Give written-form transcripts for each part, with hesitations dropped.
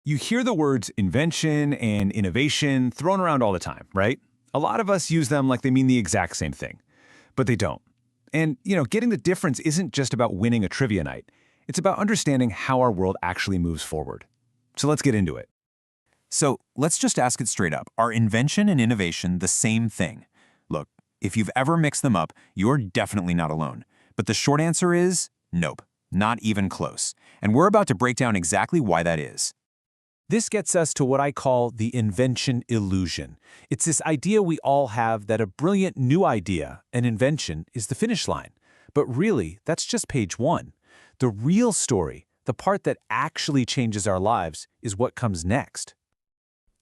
You hear the words invention and innovation thrown around all the time, right? A lot of us use them like they mean the exact same thing, but they don't. And, getting the difference isn't just about winning a trivia night. It's about understanding how our world actually moves forward. So let's get into it. So let's just ask it straight up. Are invention and innovation the same thing? Look, if you've ever mixed them up, you're definitely not alone. But the short answer is nope, not even close. And we're about to break down exactly why that is. This gets us to what I call the invention illusion. It's this idea we all have that a brilliant new idea, an invention, is the finish line. But really, that's just page one. The real story, the part that actually changes our lives, is what comes next.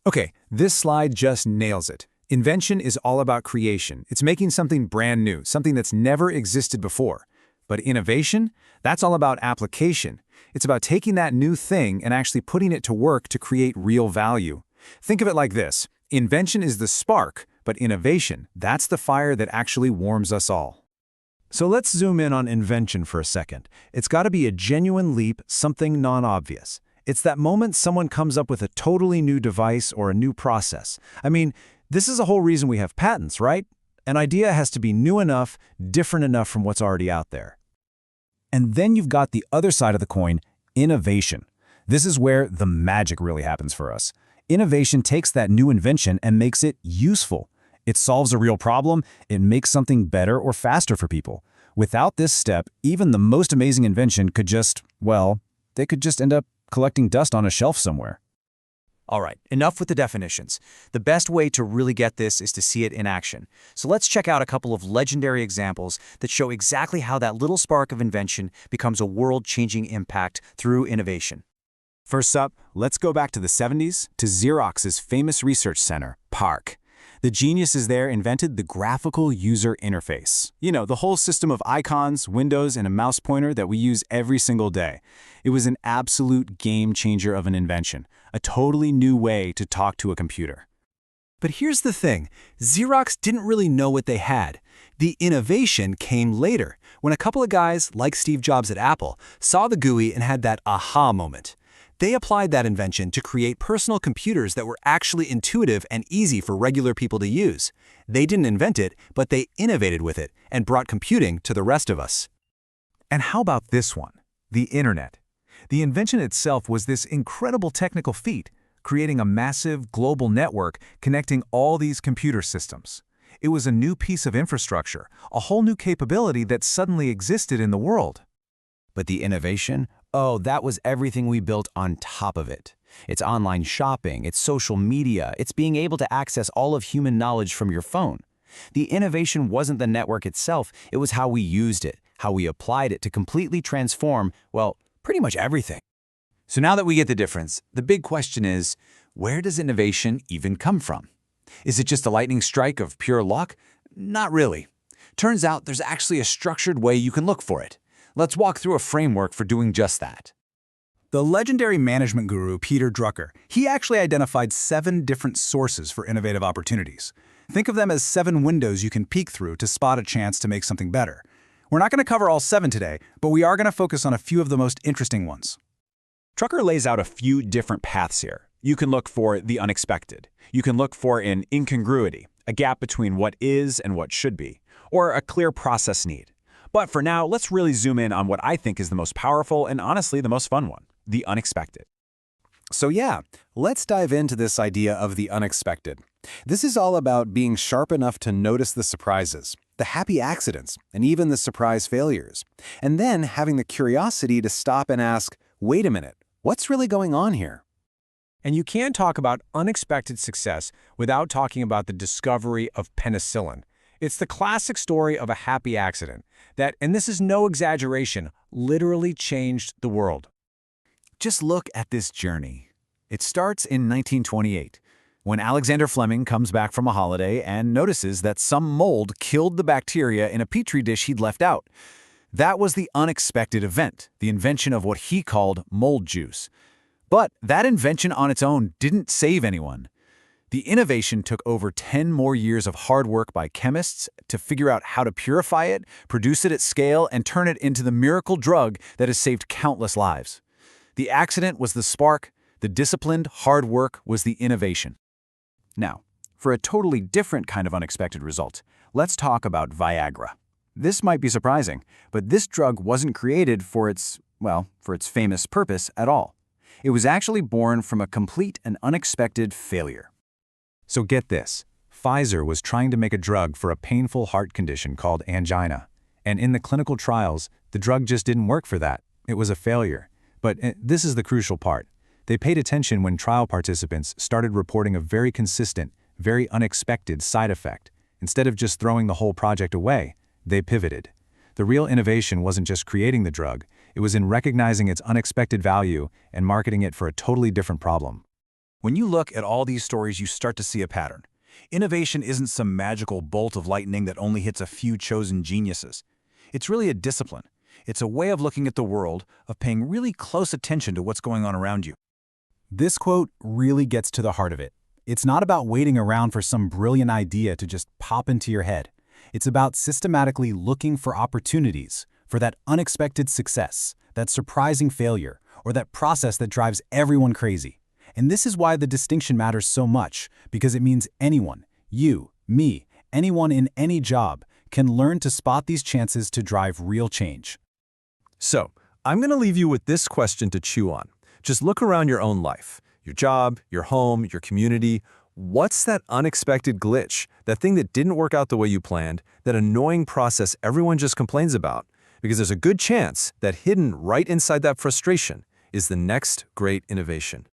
Okay, this slide just nails it. Invention is all about creation. It's making something brand new, something that's never existed before. But innovation? That's all about application. It's about taking that new thing and actually putting it to work to create real value. Think of it like this. Invention is the spark, but innovation, that's the fire that actually warms us all. So let's zoom in on invention for a second. It's got to be a genuine leap, something non-obvious. It's that moment someone comes up with a totally new device or a new process. I mean, this is the whole reason we have patents, right? An idea has to be new enough, different enough from what's already out there. And then you've got the other side of the coin, innovation. This is where the magic really happens for us. Innovation takes that new invention and makes it useful. It solves a real problem, it makes something better or faster for people. Without this step, even the most amazing invention could just, well, they could just end up collecting dust on a shelf somewhere. All right, enough with the definitions. The best way to really get this is to see it in action. So let's check out a couple of legendary examples that show exactly how that little spark of invention becomes a world-changing impact through innovation. First up, let's go back to the 70s to Xerox's famous research center, PARC. The geniuses there invented the graphical user interface. The whole system of icons, windows, and a mouse pointer that we use every single day. It was an absolute game changer of an invention, a totally new way to talk to a computer. But here's the thing, Xerox didn't really know what they had. The innovation came later, when a couple of guys, like Steve Jobs at Apple, saw the GUI and had that aha moment. They applied that invention to create personal computers that were actually intuitive and easy for regular people to use. They didn't invent it, but they innovated with it and brought computing to the rest of us. And how about this one? The internet. The invention itself was this incredible technical feat, creating a massive global network connecting all these computer systems. It was a new piece of infrastructure, a whole new capability that suddenly existed in the world. But the innovation? Oh, that was everything we built on top of it. It's online shopping, it's social media, it's being able to access all of human knowledge from your phone. The innovation wasn't the network itself, it was how we used it, how we applied it to completely transform, well, pretty much everything. So now that we get the difference, the big question is, where does innovation even come from? Is it just a lightning strike of pure luck? Not really. Turns out there's actually a structured way you can look for it. Let's walk through a framework for doing just that. The legendary management guru Peter Drucker, he actually identified 7 different sources for innovative opportunities. Think of them as 7 windows you can peek through to spot a chance to make something better. We're not going to cover all 7 today, but we are going to focus on a few of the most interesting ones. Drucker lays out a few different paths here. You can look for the unexpected. You can look for an incongruity, a gap between what is and what should be, or a clear process need. But for now, let's really zoom in on what I think is the most powerful and honestly the most fun one, the unexpected. So yeah, let's dive into this idea of the unexpected. This is all about being sharp enough to notice the surprises, the happy accidents, and even the surprise failures. And then having the curiosity to stop and ask, wait a minute, what's really going on here? And you can't talk about unexpected success without talking about the discovery of penicillin. It's the classic story of a happy accident that, and this is no exaggeration, literally changed the world. Just look at this journey. It starts in 1928, when Alexander Fleming comes back from a holiday and notices that some mold killed the bacteria in a petri dish he'd left out. That was the unexpected event, the invention of what he called mold juice. But that invention on its own didn't save anyone. The innovation took over 10 more years of hard work by chemists to figure out how to purify it, produce it at scale, and turn it into the miracle drug that has saved countless lives. The accident was the spark, The disciplined, hard work was the innovation. Now, for a totally different kind of unexpected result, let's talk about Viagra. This might be surprising, but this drug wasn't created for its famous purpose at all. It was actually born from a complete and unexpected failure. So get this. Pfizer was trying to make a drug for a painful heart condition called angina. And in the clinical trials, the drug just didn't work for that. It was a failure. But this is the crucial part. They paid attention when trial participants started reporting a very consistent, very unexpected side effect. Instead of just throwing the whole project away, they pivoted. The real innovation wasn't just creating the drug, it was in recognizing its unexpected value and marketing it for a totally different problem. When you look at all these stories, you start to see a pattern. Innovation isn't some magical bolt of lightning that only hits a few chosen geniuses. It's really a discipline. It's a way of looking at the world, of paying really close attention to what's going on around you. This quote really gets to the heart of it. It's not about waiting around for some brilliant idea to just pop into your head. It's about systematically looking for opportunities, for that unexpected success, that surprising failure, or that process that drives everyone crazy. And this is why the distinction matters so much, because it means anyone, you, me, anyone in any job, can learn to spot these chances to drive real change. So, I'm going to leave you with this question to chew on. Just look around your own life, your job, your home, your community. What's that unexpected glitch, that thing that didn't work out the way you planned, that annoying process everyone just complains about? Because there's a good chance that hidden right inside that frustration is the next great innovation.